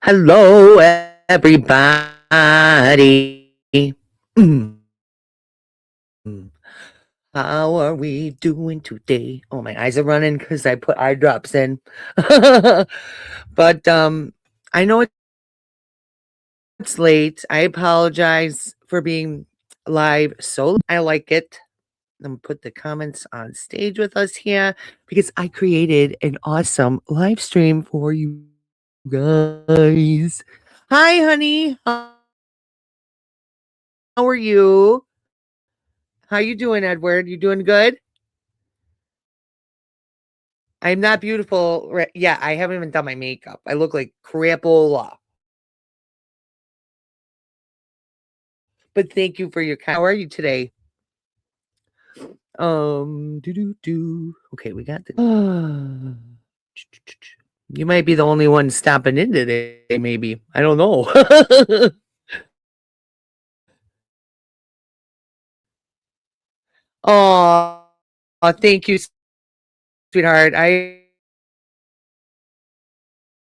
Hello, everybody. Mm. How are we doing today? Oh, my eyes are running because I put eye drops in. But I know it's late. I apologize for being live so I like it. I'm gonna put the comments on stage with us here because I created an awesome live stream for you guys. Hi, honey. How are you? How you doing, Edward? You doing good? I'm not beautiful. Yeah, I haven't even done my makeup. I look like crapola. But thank you for your. How are you today? Do. Okay, we got the. You might be the only one stopping in today. Maybe I don't know. Oh, thank you, sweetheart. I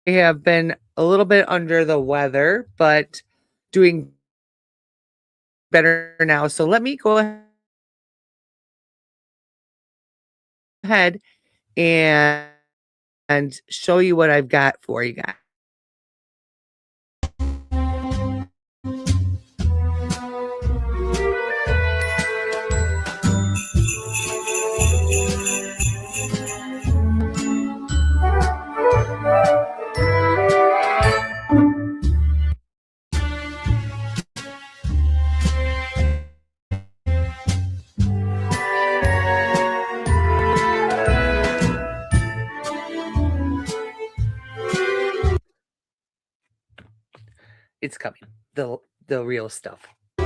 have been a little bit under the weather, but doing better now. So let me go ahead and show you what I've got for you guys. It's coming. The real stuff. Say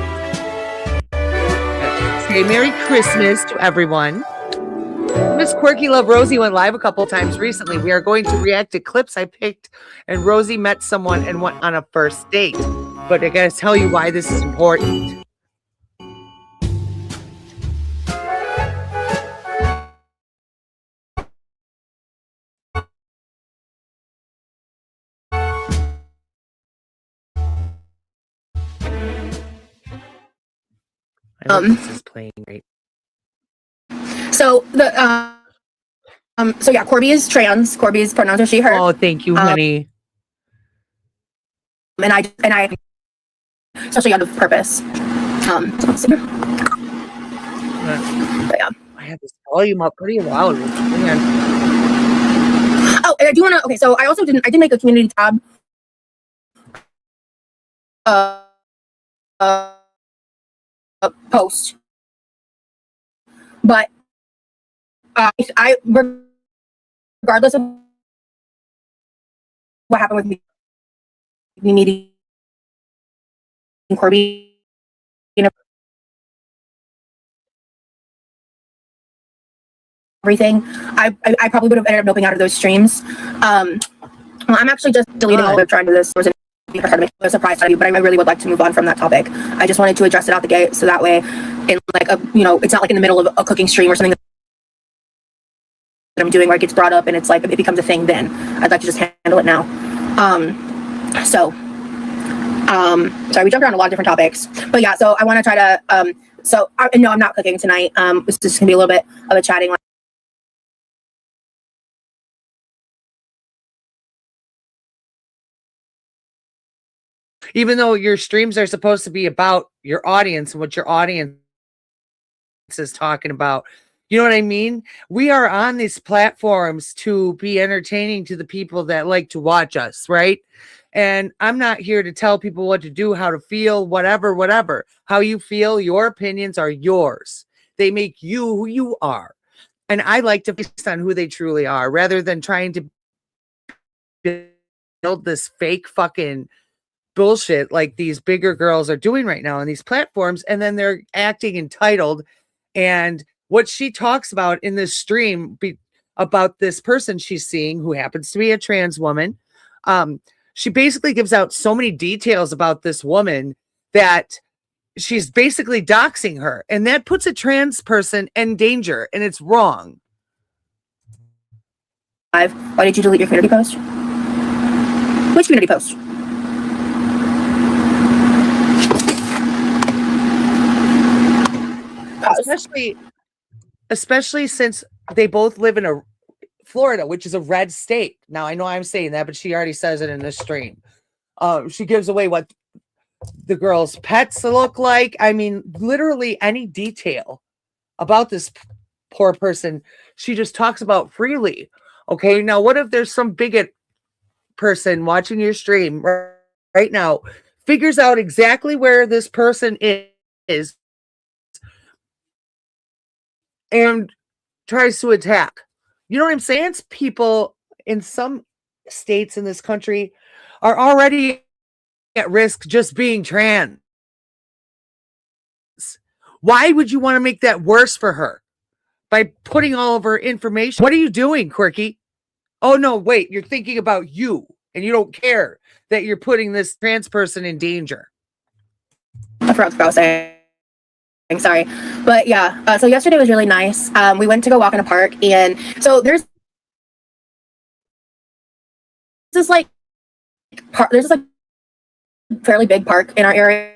Merry Christmas to everyone. Miss Quirkyloverosee went live a couple times recently. We are going to react to clips I picked, and Rosie met someone and went on a first date. But I gotta tell you why this is important. I hope this is playing right. So yeah, Corby is trans. Corby's pronouns are she, her. Oh, thank you, honey. And I especially out of purpose. Let's see. But yeah. I have this volume up pretty loud. Man. Oh, and I do want to. Okay, so I did make a community tab. Post, but I regardless of what happened with me meeting Corby, you know, everything, I probably would have ended up noping out of those streams. Well, I'm actually just deleting all of trying to do this. There was a surprise to you, but I really would like to move on from that topic. I just wanted to address it out the gate, so that way, in like a, it's not like in the middle of a cooking stream or something that I'm doing where it gets brought up and it's like it becomes a thing. Then I'd like to just handle it now. Sorry, we jumped around a lot of different topics, but yeah. So I want to try to. No, I'm not cooking tonight. It's just gonna be a little bit of a chatting. Even though your streams are supposed to be about your audience and what your audience is talking about. You know what I mean? We are on these platforms to be entertaining to the people that like to watch us, right? And I'm not here to tell people what to do, how to feel, whatever. How you feel, your opinions are yours. They make you who you are. And I like to focus on who they truly are rather than trying to build this fake fucking bullshit like these bigger girls are doing right now on these platforms. And then they're acting entitled. And what she talks about in this stream about this person she's seeing who happens to be a trans woman. She basically gives out so many details about this woman that she's basically doxing her. And that puts a trans person in danger. And it's wrong. Why did you delete your community post? Which community post? eyebrows. Especially since they both live in Florida, which is a red state. Now, I know I'm saying that, but she already says it in this stream. She gives away what the girls' pets look like. I mean, literally any detail about this poor person, she just talks about freely. Okay, now what if there's some bigot person watching your stream right now, figures out exactly where this person is and tries to attack? You know what I'm saying? People in some states in this country are already at risk just being trans. Why would you want to make that worse for her by putting all of her information? What are you doing, Quirky? Oh, no, wait, you're thinking about you and you don't care that you're putting this trans person in danger. I forgot what I was saying. I'm sorry. But yeah, so yesterday was really nice. We went to go walk in a park, and so there's this like fairly big park in our area.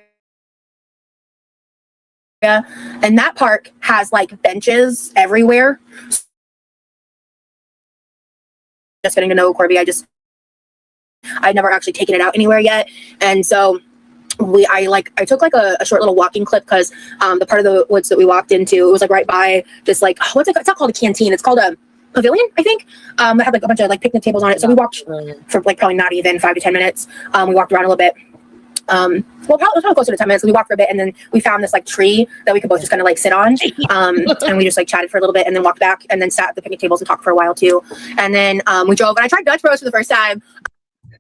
And that park has like benches everywhere. Just getting to know Corby. I'd never actually taken it out anywhere yet. And so I took like a short little walking clip because the part of the woods that we walked into, it was like right by this like, what's it? It's not called a canteen. It's called a pavilion, I think. That had like a bunch of like picnic tables on it. So we walked for like probably not even 5 to 10 minutes. We walked around a little bit. It was probably closer to 10 minutes. We walked for a bit, and then we found this like tree that we could both just kind of like sit on. And we just like chatted for a little bit and then walked back and then sat at the picnic tables and talked for a while too. And then we drove, and I tried Dutch Bros for the first time.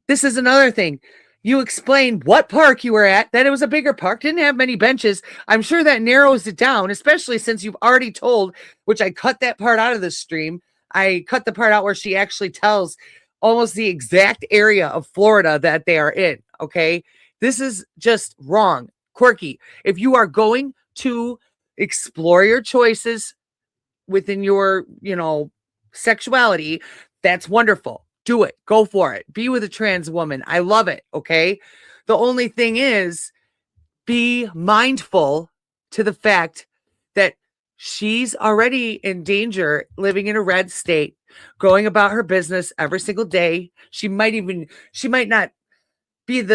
This is another thing. You explained what park you were at, that it was a bigger park, didn't have many benches. I'm sure that narrows it down, especially since you've already told, which I cut that part out of the stream. I cut the part out where she actually tells almost the exact area of Florida that they are in. Okay. This is just wrong. Quirky, if you are going to explore your choices within your, sexuality, that's wonderful. Do it. Go for it. Be with a trans woman. I love it. Okay. The only thing is, be mindful to the fact that she's already in danger living in a red state, going about her business every single day. She might not be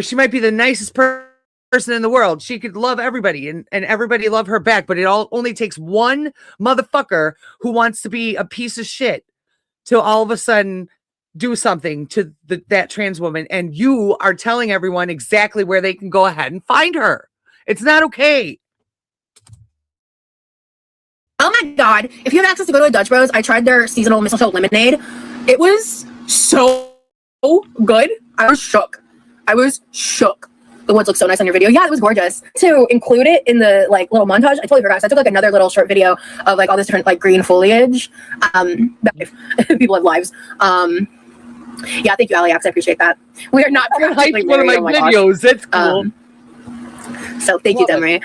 she might be the nicest person in the world. She could love everybody and everybody love her back, but it only takes one motherfucker who wants to be a piece of shit to all of a sudden do something to that trans woman, and you are telling everyone exactly where they can go ahead and find her. It's not okay. Oh my God. If you have access to go to a Dutch Bros, I tried their seasonal mistletoe lemonade. It was so good. I was shook. The woods look so nice on your video. Yeah, it was gorgeous. To include it in the like little montage, I totally forgot. So I took like another little short video of like all this different like green foliage. People have lives. Yeah, thank you, Alex. I appreciate that. We are not one of my videos. That's cool. So thank you, Demery.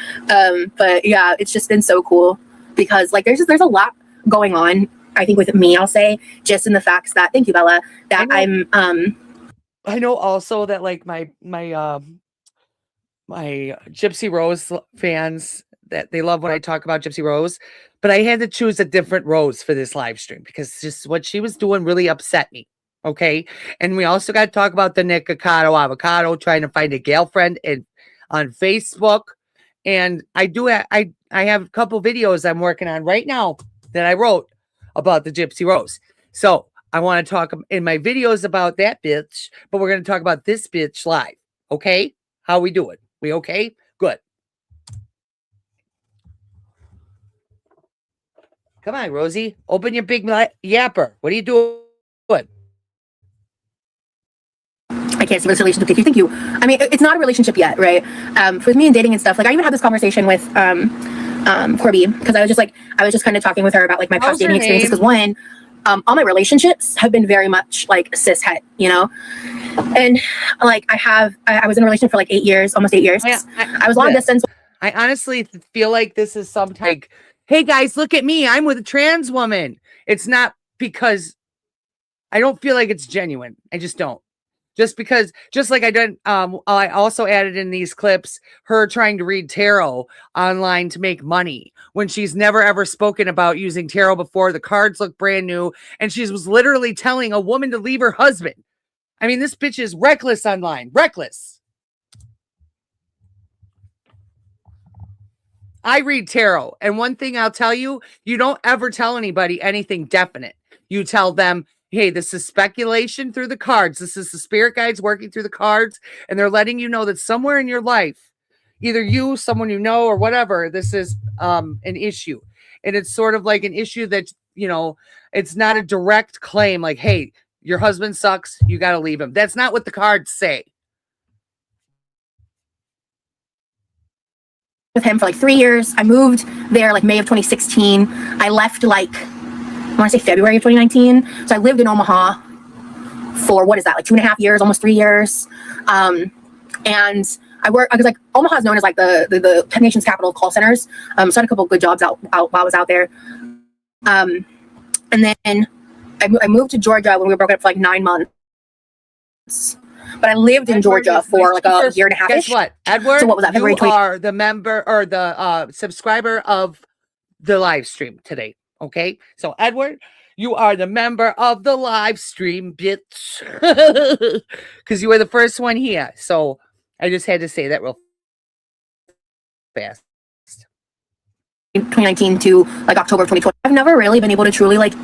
But yeah, it's just been so cool because like there's a lot going on. I think with me, I'll say just in the facts that thank you, Bella, that I know also that like my Gypsy Rose fans, that they love when I talk about Gypsy Rose, but I had to choose a different Rose for this live stream because just what she was doing really upset me. Okay. And we also got to talk about the Nikocado Avocado trying to find a girlfriend on Facebook. And I have a couple videos I'm working on right now that I wrote about the Gypsy Rose. So I want to talk in my videos about that bitch, but we're going to talk about this bitch live. Okay. How we doing? We okay? Good. Come on, Rosie. Open your big yapper. What are you doing? I can't see this relationship with you. Thank you. I mean, it's not a relationship yet, right? For me and dating and stuff, like I even had this conversation with Corby because I was just kind of talking with her about like my past dating experiences because one, all my relationships have been very much like cis het, and like I was in a relationship for like 8 years, almost 8 years. I was long distance. I honestly feel like this is something like, hey guys, look at me. I'm with a trans woman. It's not because I don't feel like it's genuine. I just don't. Just like I did, I also added in these clips her trying to read tarot online to make money when she's never ever spoken about using tarot before. The cards look brand new, and she was literally telling a woman to leave her husband. I mean, this bitch is reckless online. Reckless. I read tarot, and one thing I'll tell you, you don't ever tell anybody anything definite. You tell them, hey, this is speculation through the cards. This is the spirit guides working through the cards, and they're letting you know that somewhere in your life, either you, someone you know, or whatever, this is an issue. And it's sort of like an issue that, you know, it's not a direct claim like, hey, your husband sucks, you got to leave him. That's not what the cards say. With him for like 3 years. I moved there like May of 2016. I left like, I want to say February of 2019. So I lived in Omaha for, what is that, like 2.5 years, almost 3 years. And I work, because like Omaha is known as like the nation's capital of call centers. So I had a couple of good jobs out while I was out there. And then I moved to Georgia when we were broken up for like 9 months. But I lived in Georgia for like a year and a half. Guess what, Edward? So what was that? February 20? You are the member or the subscriber of the live stream today. Okay, so Edward, you are the member of the live stream, bitch, because you were the first one here. So I just had to say that real fast. 2019 to like October of 2020. I've never really been able to truly like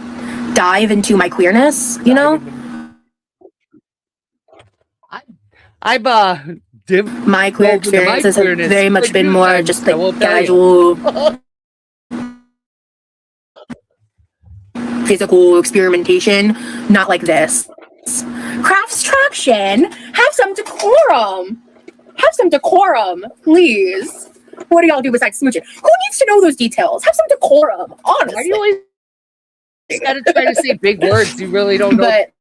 dive into my queerness, you know. I've my queer experiences have very much been more just like casual, physical experimentation, not like this. Craftstruction, have some decorum. Have some decorum, please. What do y'all do besides smooching? Who needs to know those details? Have some decorum, honestly. Why do you always gotta try to say big words you really don't know? But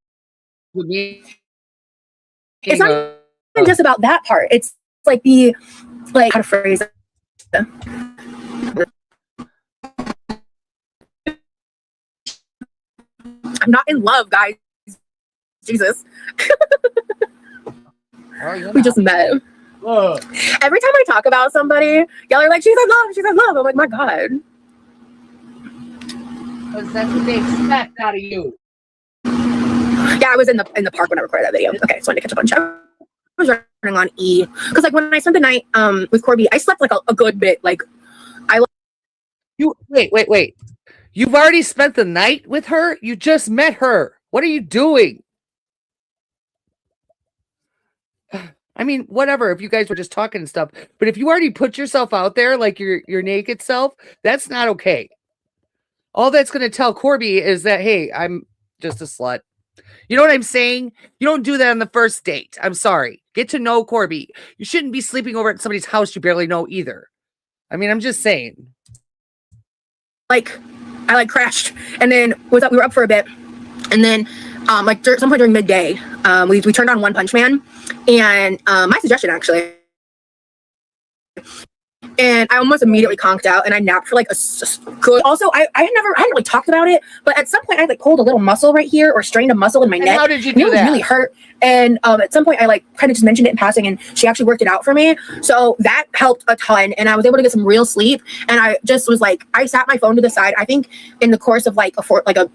it's not even just about that part. It's like the, like, how to phrase it. I'm not in love, guys. Jesus. We just met. Every time I talk about somebody, y'all are like, she's in love, she's in love. I'm like, my God. Because that's what they expect out of you. Yeah, I was in the park when I recorded that video. Okay, so I wanted to catch up on chat. I was running on E. Because like when I spent the night with Corby, I slept like a good bit. Like you wait. You've already spent the night with her? You just met her. What are you doing? I mean, whatever, if you guys were just talking and stuff, but if you already put yourself out there like your naked self, that's not okay. All that's going to tell Corby is that, hey, I'm just a slut. You know what I'm saying? You don't do that on the first date. I'm sorry. Get to know Corby. You shouldn't be sleeping over at somebody's house you barely know either. I mean, I'm just saying. Like, I like crashed, and then we were up for a bit, and then like some point during midday, we turned on One Punch Man, and my suggestion actually, and I almost immediately conked out, and I napped for like a good. Also, I hadn't really talked about it, but at some point I like pulled a little muscle right here or strained a muscle in my neck. How did you do that? It was really hurt, and at some point I like kind of just mentioned it in passing, and she actually worked it out for me. So that helped a ton, and I was able to get some real sleep. And I just was like, I sat my phone to the side. I think in the course of like probably a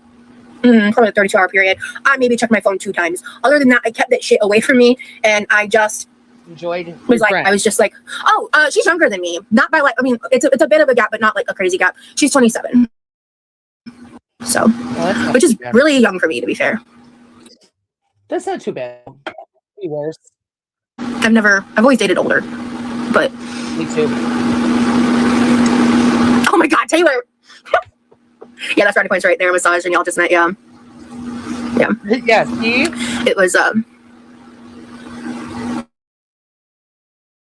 32-hour period, I maybe checked my phone 2 times. Other than that, I kept that shit away from me, and I just enjoyed. I was just like, oh, she's younger than me, not by like, I mean, it's a bit of a gap, but not like a crazy gap. She's 27, so which is really young for me, to be fair. That's not too bad. Be worse. I've always dated older, but me too. Oh my God, Taylor. Yeah, that's brownie points right there. Massage and y'all just met. Yeah. Yeah. See? It was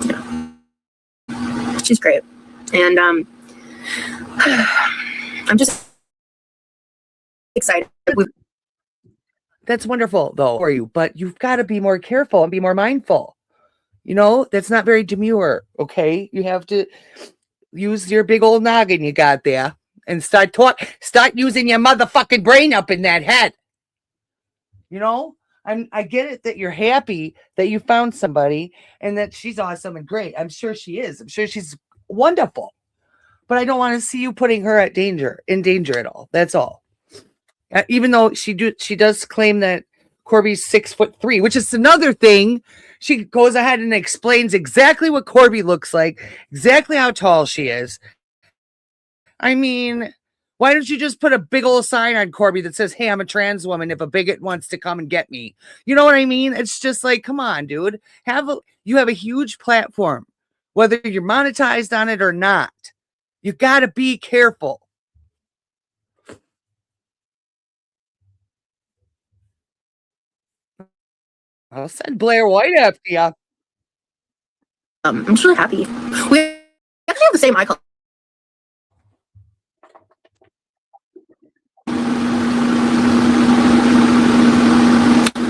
yeah. She's great, and I'm just excited. That's wonderful though for you, but you've got to be more careful and be more mindful. You know, that's not very demure. Okay, you have to use your big old noggin you got there. And start using your motherfucking brain up in that head. You know, I get it that you're happy that you found somebody and that she's awesome and great. I'm sure she is. I'm sure she's wonderful. But I don't want to see you putting her in danger at all. That's all. Even though she does claim that Corby's 6'3", which is another thing. She goes ahead and explains exactly what Corby looks like, exactly how tall she is. I mean, why don't you just put a big old sign on Corby that says, "Hey, I'm a trans woman if a bigot wants to come and get me." You know what I mean? It's just like, come on, dude. You have a huge platform, whether you're monetized on it or not. You got to be careful. I'll send Blair White after you. I'm just really happy. We actually have the same eye color.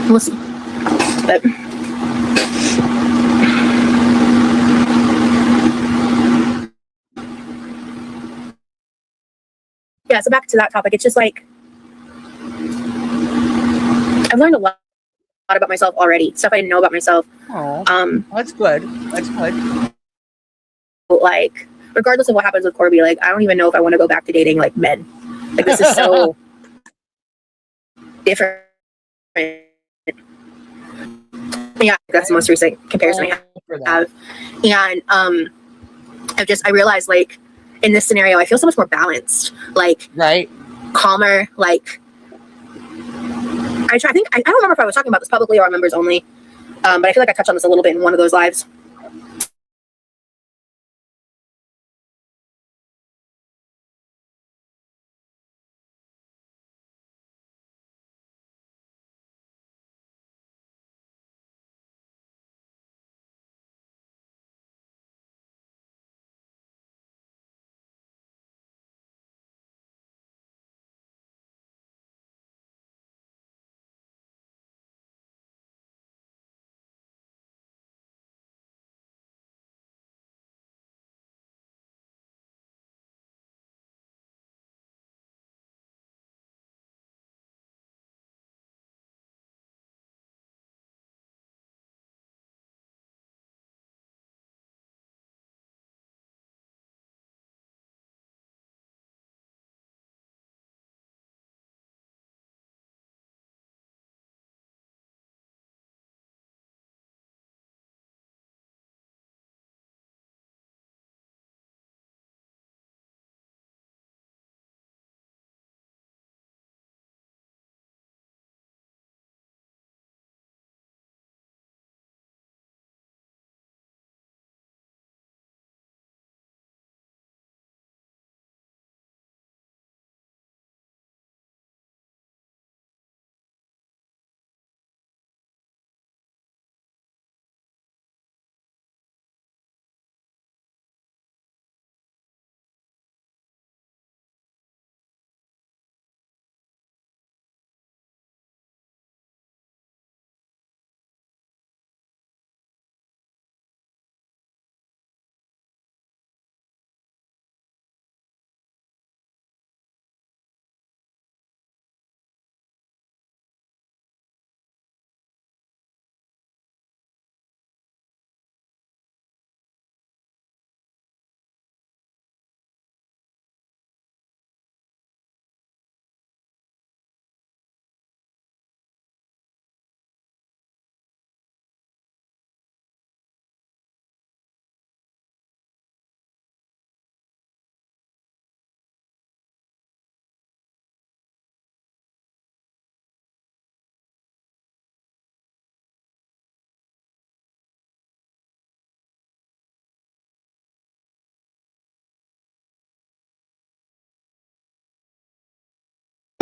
We'll see. But yeah, so back to that topic. It's just like I've learned a lot about myself already. Stuff I didn't know about myself. Oh, that's good. That's good. Like, regardless of what happens with Corby, like I don't even know if I want to go back to dating like men. Like this is so different. Yeah, that's the most recent comparison I have. And I realized like in this scenario I feel so much more balanced, like right, calmer, like I don't remember if I was talking about this publicly or on members only, but I feel like I touched on this a little bit in one of those lives.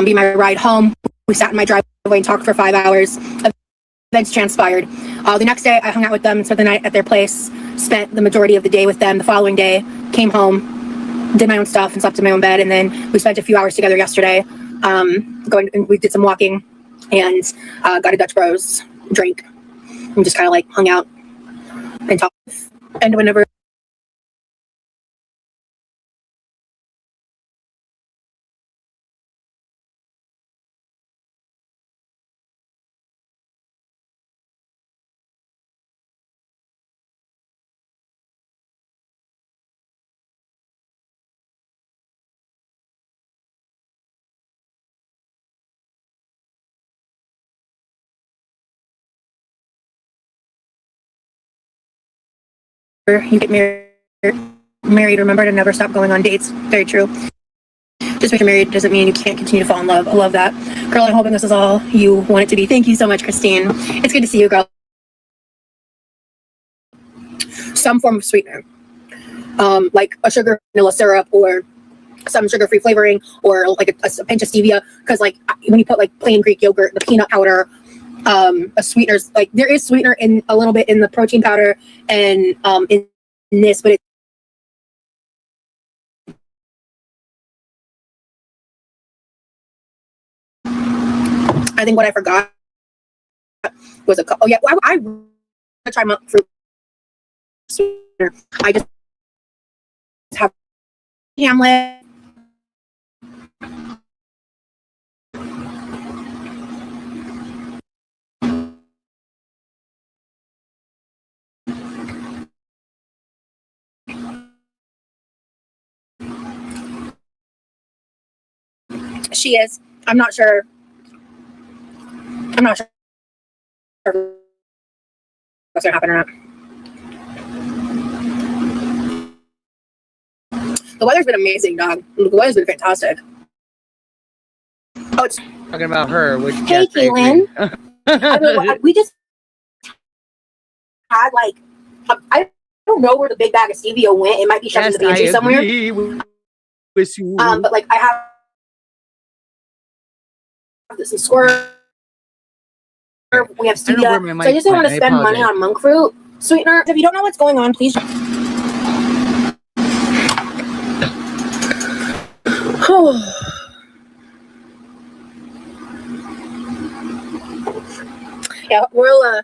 Be my ride home. We sat in my driveway and talked for 5 hours. Events transpired. The next day, I hung out with them, spent the night at their place, spent the majority of the day with them. The following day, came home, did my own stuff, and slept in my own bed. And then we spent a few hours together yesterday. We did some walking and got a Dutch Bros drink and just kind of like hung out and talked. And whenever you get married, remember to never stop going on dates. Very true. Just because you're married doesn't mean you can't continue to fall in love. I love that. Girl, I'm hoping this is all you want it to be. Thank you so much, Christine. It's good to see you, girl. Some form of sweetener. Like a sugar vanilla syrup or some sugar-free flavoring or like a pinch of stevia, because like when you put like plain Greek yogurt, the peanut powder, a sweetener's like there is sweetener in a little bit in the protein powder and in this, but I think what I forgot was oh yeah, I try monk fruit sweetener. I just have Hamlet. She is. I'm not sure. I'm not sure what's gonna happen or not. The weather's been amazing, dog. The weather's been fantastic. Oh, it's Talking about her, which hey, Caitlin. We just had like I don't know where the big bag of stevia went. It might be shoved in the pantry somewhere. But like I have some square. We have stevia. So I just didn't want to spend money on monk fruit sweetener. If you don't know what's going on, please. Yeah, we'll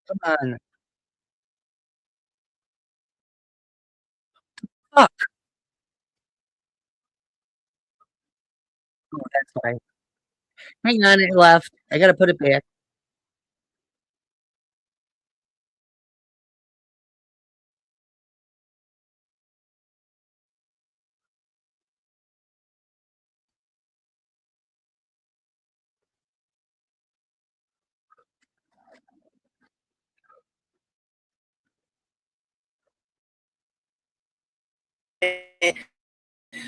Come on. Fuck. Oh, that's fine. Hang on, it left. I gotta put it back.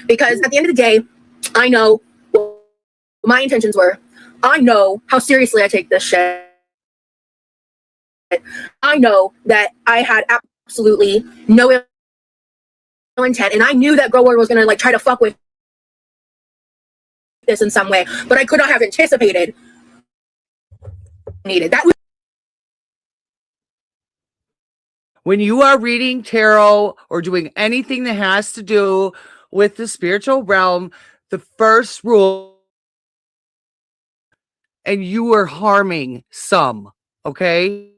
Because at the end of the day, I know what my intentions were. I know how seriously I take this shit. I know that I had absolutely no ill intent, and I knew that Grower was gonna like try to fuck with this in some way, but I could not have anticipated needed that. When you are reading tarot or doing anything that has to do with the spiritual realm, the first rule, and you are harming some, okay?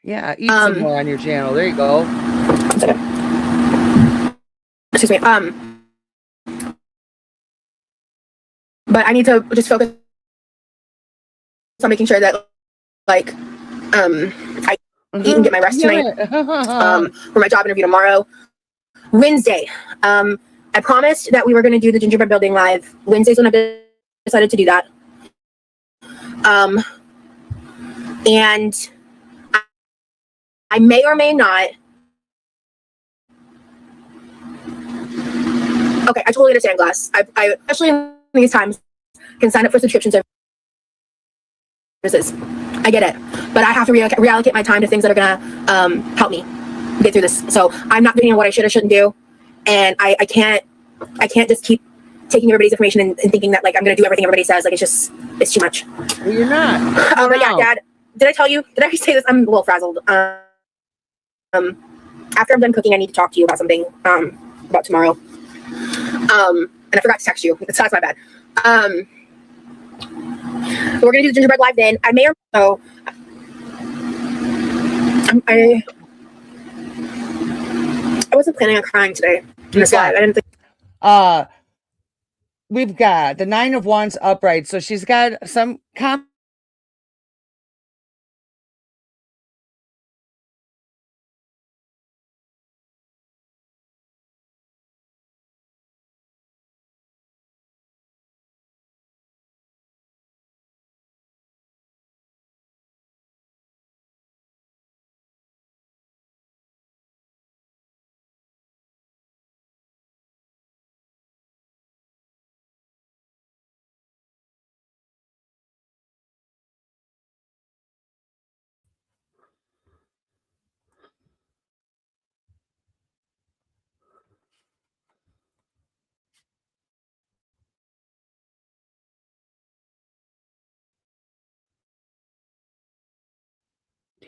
Yeah, eat some more on your channel. There you go. Excuse me. But I need to just focus on making sure that like I eat and get my rest tonight. For my job interview tomorrow. Wednesday. I promised that we were going to do the gingerbread building live. Wednesday's when I decided to do that. And I may or may not. Okay, I totally understand, Glass. I especially in these times can sign up for subscription services. I get it, but I have to reallocate my time to things that are gonna help me get through this. So I'm not doing what I should or shouldn't do, and I can't just keep taking everybody's information and thinking that like I'm gonna do everything everybody says. Like it's too much. Well, you're not. But yeah, Dad, did I tell you? Did I say this? I'm a little frazzled. After I'm done cooking, I need to talk to you about something about tomorrow. And I forgot to text you. That's my bad. We're gonna do the gingerbread live then. I may or so. I wasn't planning on crying today in this live. I didn't think. We've got the 9 of Wands upright, so she's got some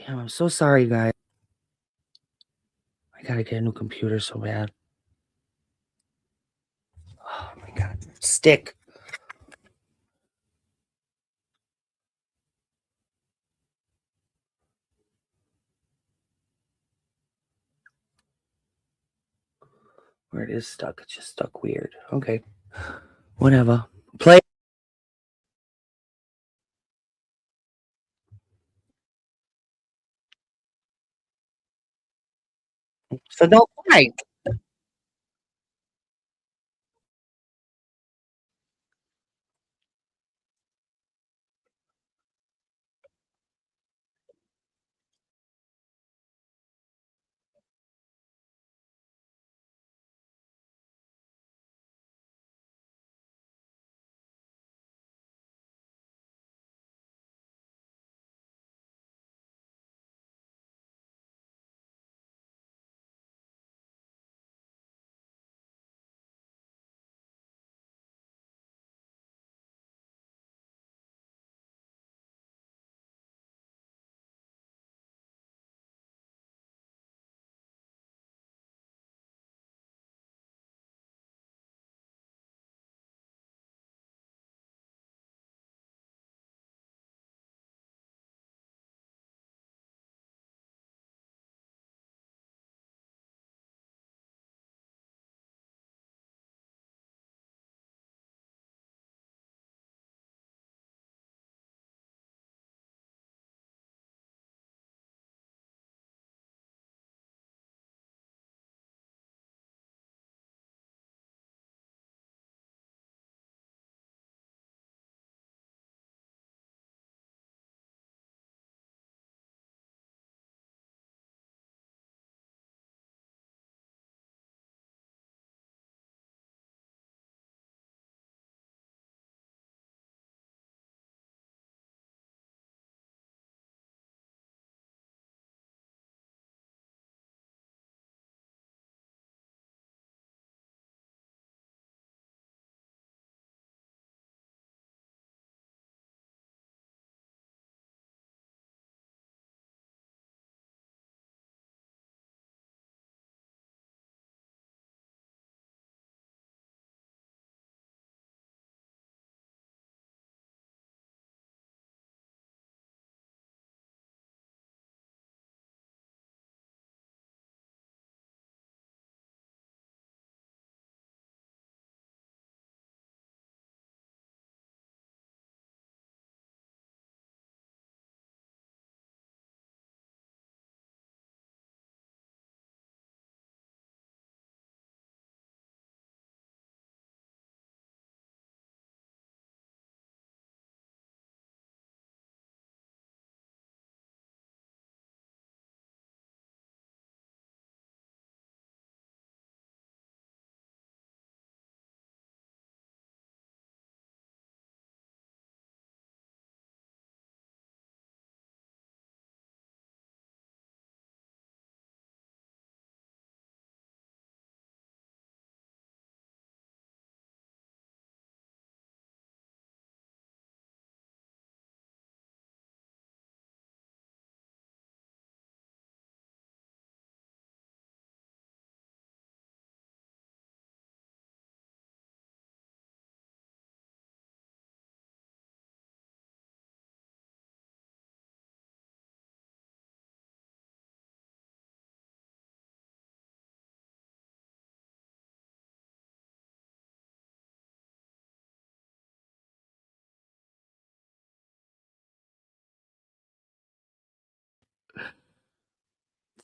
Damn, I'm so sorry, guys. I gotta get a new computer so bad. Oh my god. Stick. Where it is stuck, it's just stuck weird. Okay. Whatever. Play. So don't cry.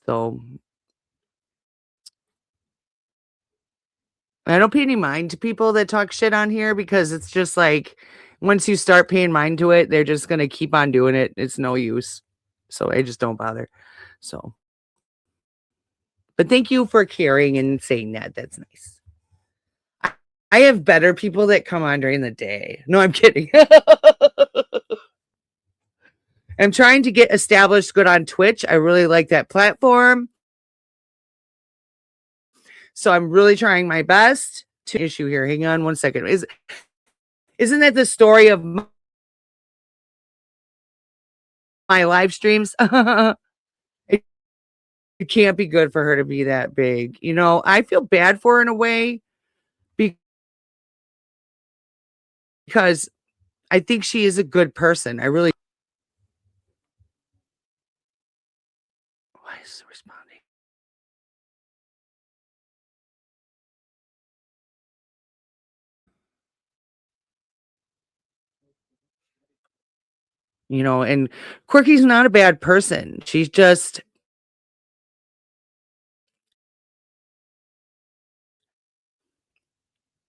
So I don't pay any mind to people that talk shit on here because it's just like once you start paying mind to it, they're just gonna keep on doing it. It's no use. So I just don't bother. So, but thank you for caring and saying that. That's nice. I have better people that come on during the day. No, I'm kidding. I'm trying to get established good on Twitch. I really like that platform. So I'm really trying my best to issue here. Hang on one second. Isn't that the story of my live streams? It can't be good for her to be that big. You know, I feel bad for her in a way because I think she is a good person. I really. Why is it responding? You know, and Quirky's not a bad person. She's just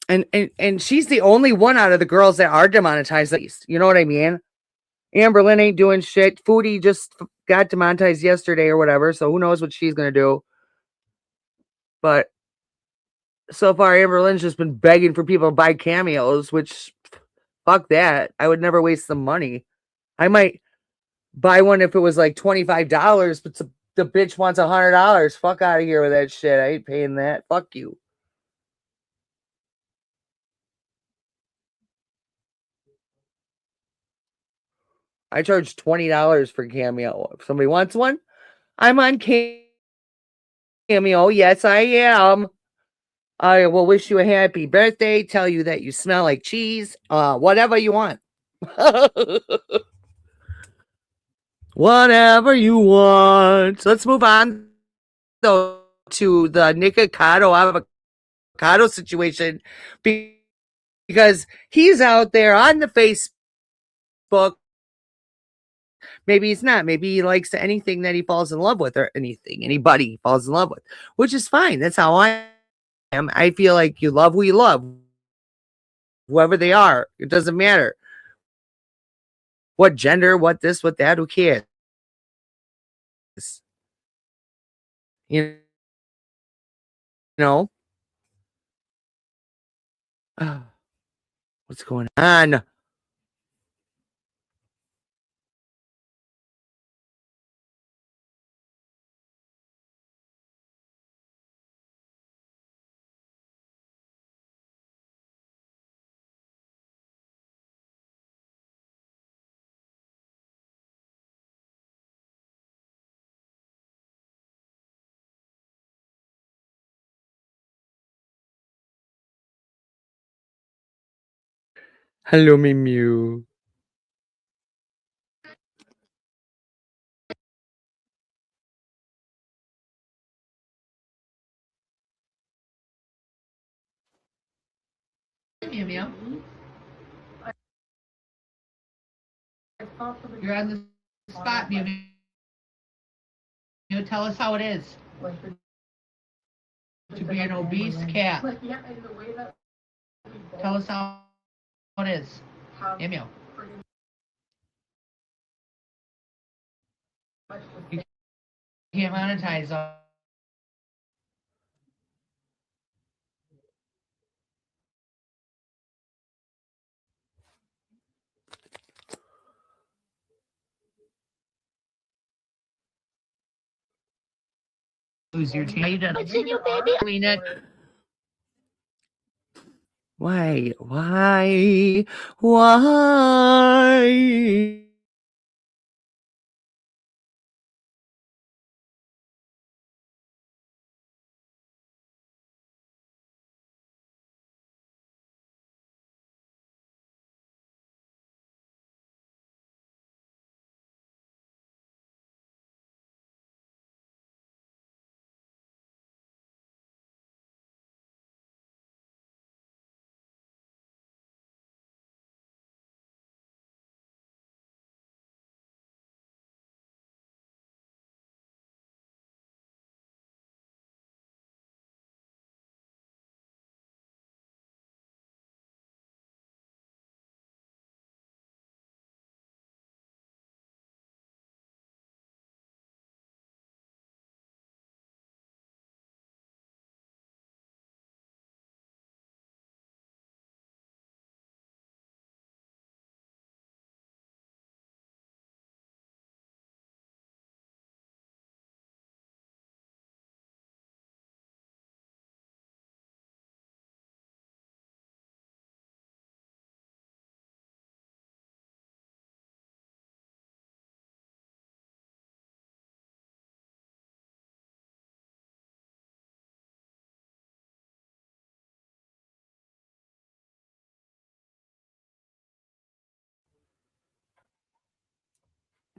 and she's the only one out of the girls that are demonetized at least. You know what I mean? Amberlynn ain't doing shit. Foodie just got demonetized yesterday or whatever, so who knows what she's gonna do. But so far, Amberlynn's just been begging for people to buy cameos, which fuck that. I would never waste some money. I might buy one if it was like $25, but the bitch wants $100. Fuck out of here with that shit. I ain't paying that. Fuck you. I charge $20 for cameo. If somebody wants one, I'm on cameo. Yes, I am. I will wish you a happy birthday. Tell you that you smell like cheese. Whatever you want. Whatever you want. So let's move on though to the Nikocado avocado situation because he's out there on the Facebook. Maybe he's not. Maybe he likes anything that he falls in love with or anybody he falls in love with, which is fine. That's how I am. I feel like you love who you love, whoever they are. It doesn't matter what gender, what this, what that, who cares? You know? What's going on? Hello, me Mew. Mew Mew. You're on the spot, Mew Mew. Tell us how it is to be an obese cat. Tell us how it is, Mew Mew. You can't monetize all. Lose your channel. What's in you, baby? Why? Why?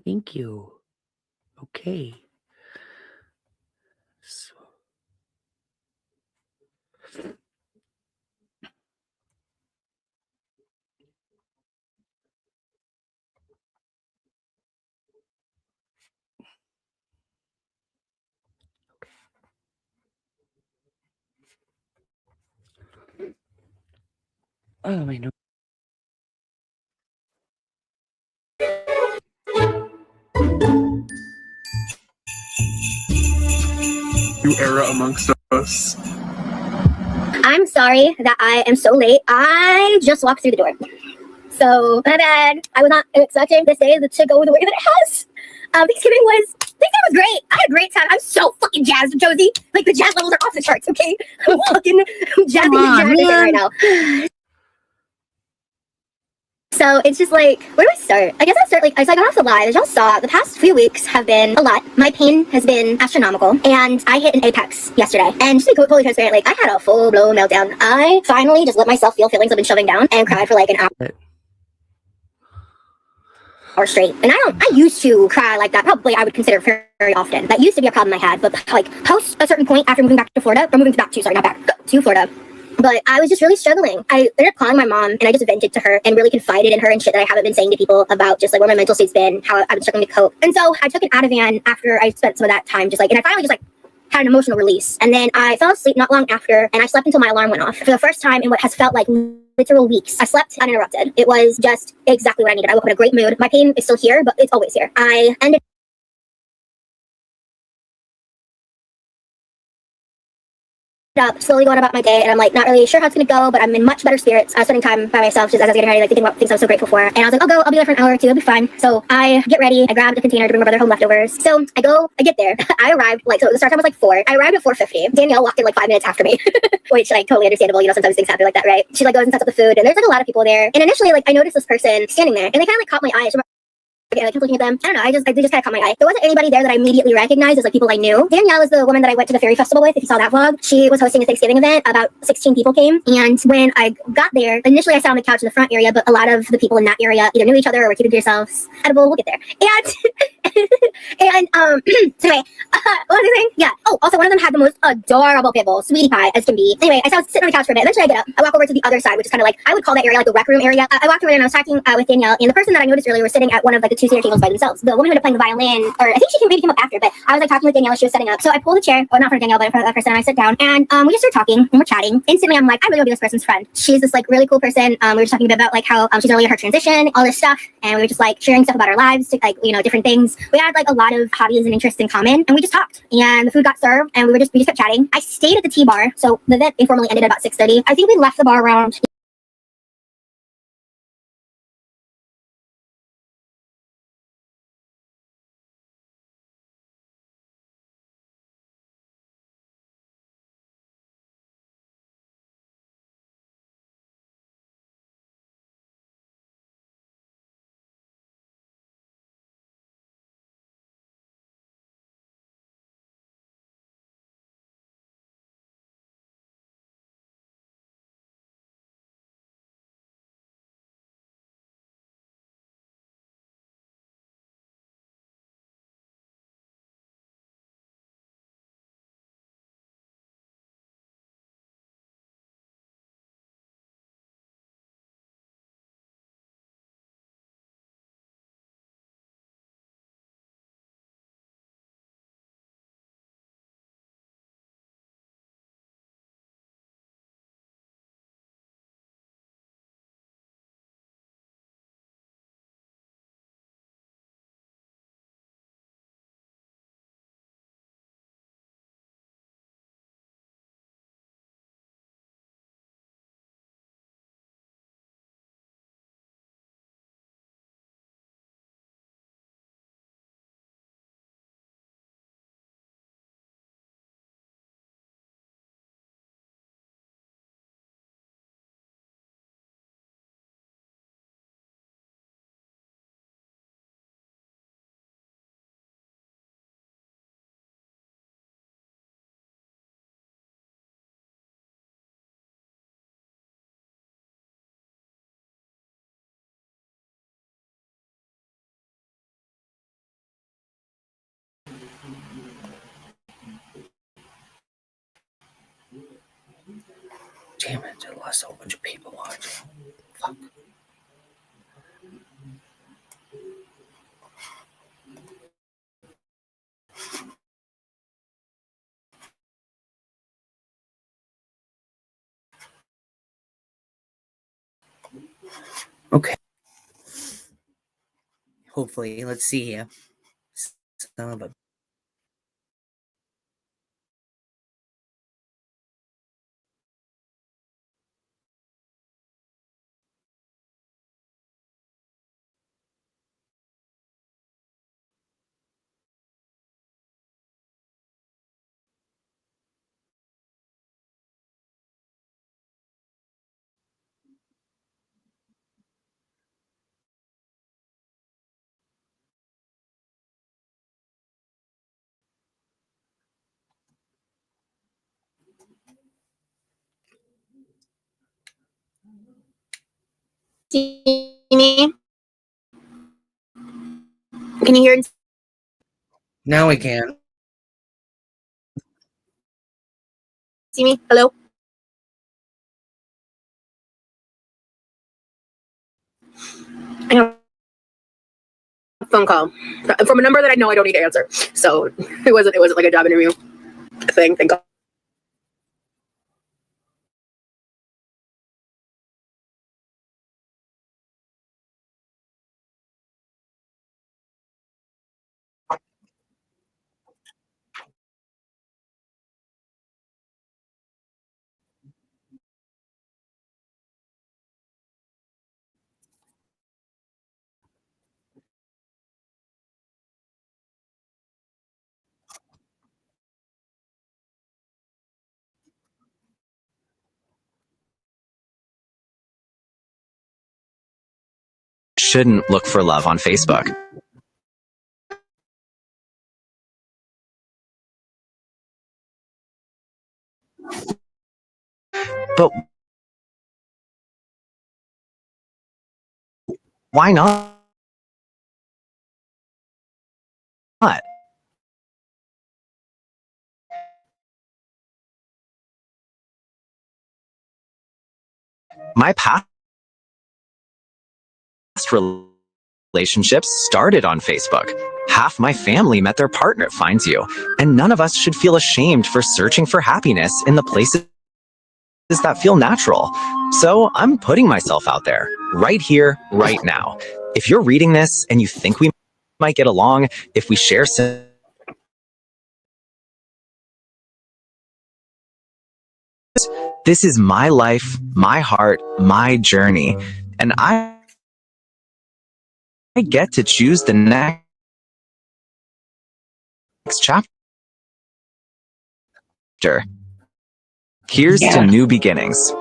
Thank you. Okay. So, oh, my nose. New era amongst us. I'm sorry that I am so late. I just walked through the door. So, my bad. I was not expecting this day to go the way that it has. Thanksgiving was great. I had a great time. I'm so fucking jazzed, Josie. Like, the jazz levels are off the charts, okay? I'm fucking jazzing right now. So it's just like, where do I start? I guess I'll start I got off the line. As y'all saw, the past few weeks have been a lot. My pain has been astronomical, and I hit an apex yesterday. And just to be totally transparent, like, I had a full-blown meltdown. I finally just let myself feel feelings I've been shoving down and cried for like an hour straight. And I used to cry like that. Probably I would consider very, very often. That used to be a problem I had. But like post a certain point after moving back to Florida, or moving back to, sorry, not back to Florida. But I was just really struggling. I ended up calling my mom, and I just vented to her and really confided in her and shit that I haven't been saying to people about just like where my mental state's been, how I've been struggling to cope. And so I took an Ativan after I spent some of that time just like, and I finally just like had an emotional release. And then I fell asleep not long after, and I slept until my alarm went off for the first time in what has felt like literal weeks. I slept uninterrupted. It was just exactly what I needed. I woke up in a great mood. My pain is still here, but it's always here. I ended up slowly going about my day, and I'm like not really sure how it's gonna go, but I'm in much better spirits. I was spending time by myself just as I was getting ready, like thinking about things I was so grateful for. And I was like, I'll be there for an hour or two, it'll be fine. So I get ready, I grabbed a container to bring my brother home leftovers. So I get there. I arrived so the start time was like 4. I arrived at 4:50. Danielle walked in like 5 minutes after me, which like totally understandable. You know, sometimes things happen like that, right? She like goes and sets up the food, and there's like a lot of people there. And initially, like I noticed this person standing there, and they kind of like caught my eye. I kept looking at them. I don't know. They just kind of caught my eye. There wasn't anybody there that I immediately recognized as like people I knew. Danielle is the woman that I went to the Fairy Festival with. If you saw that vlog, she was hosting a Thanksgiving event. About 16 people came. And when I got there, initially I sat on the couch in the front area, but a lot of the people in that area either knew each other or were keeping to yourselves. Edible, we'll get there. And so anyway, what was I saying? Yeah. Oh, also one of them had the most adorable pit bull, sweetie pie as can be. Anyway, I was sitting on the couch for a bit. Eventually I get up. I walk over to the other side, which is kind of like, I would call that area like the rec room area. I walked over there and I was talking with Danielle, and the person that I noticed earlier was sitting at one of like the 2-seater tables by themselves. The woman who ended up playing the violin, or I think she maybe came up after, but I was like talking with Danielle as she was setting up. So I pulled a chair, or not for Danielle, but for that person, and I sit down, and we just start talking, and we're chatting. Instantly, I'm like, I really want to be this person's friend. She's this like really cool person. We were just talking a bit about like how she's early in her transition, all this stuff, and we were just like sharing stuff about our lives, like, you know, different things. We had like a lot of hobbies and interests in common, and we just talked. And the food got served, and we just kept chatting. I stayed at the tea bar, so the event informally ended at about 6:30. I think we left the bar around Damn it, I lost a whole bunch of people watching. Fuck. Okay. Hopefully, let's see here. Son of a. See me? Can you hear? Now we can. See me? Hello? I have a phone call from a number that I know I don't need to answer. So it wasn't like a job interview thing. Thank God. Shouldn't look for love on Facebook. But why not? My past relationships started on Facebook. Half my family met their partner finds you, and none of us should feel ashamed for searching for happiness in the places that feel natural. So I'm putting myself out there, right here, right now. If you're reading this and you think we might get along if we share this is my life, my heart, my journey, and I get to choose the next chapter. Here's to new beginnings.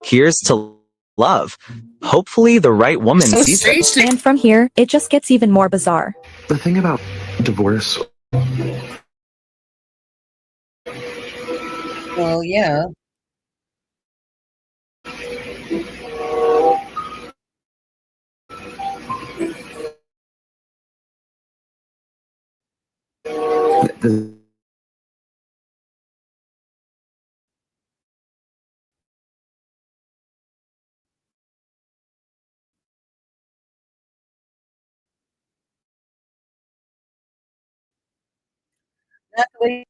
Here's to love. Hopefully the right woman So sees it. strange. And from here, it just gets even more bizarre. The thing about divorce, Well, yeah. the Natalie,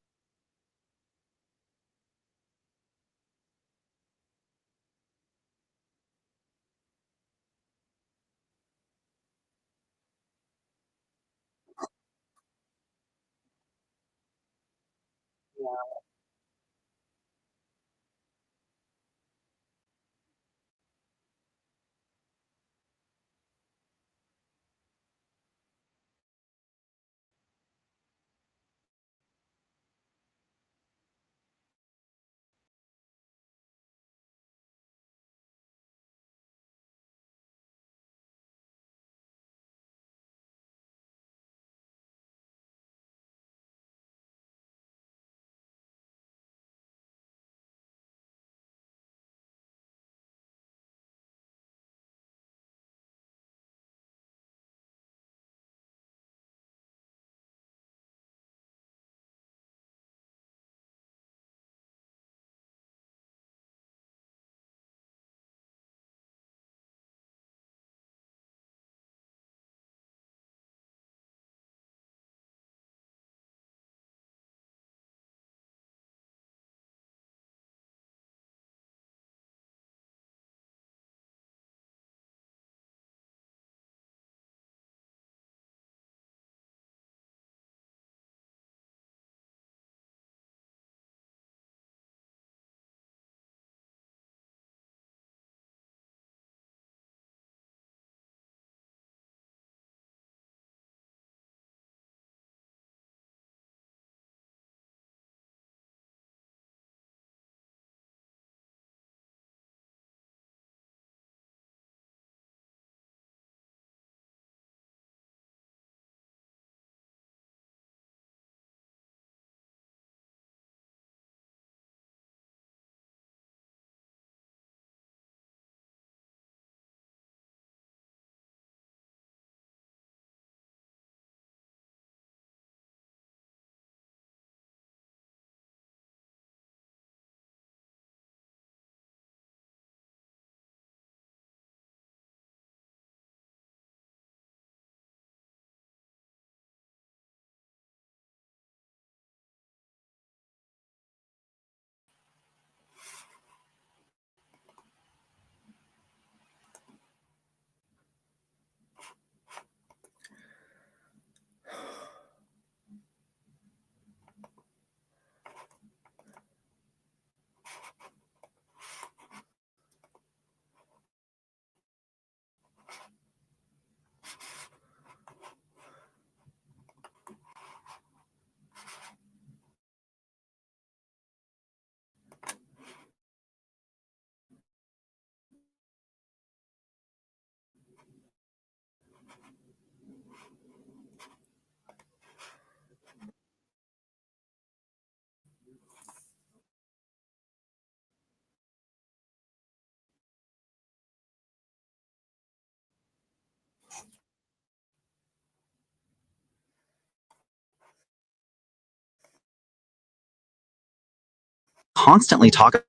constantly talk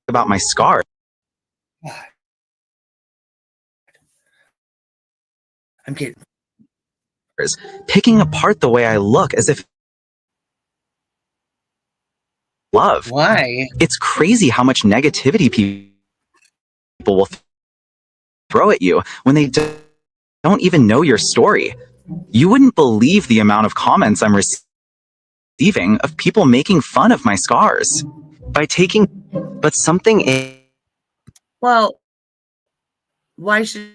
about my scars, I'm getting picking apart the way I look as if love. why? It's crazy how much negativity people will throw at you when they don't even know your story. You wouldn't believe the amount of comments I'm receiving of people making fun of my scars. But something Well, why should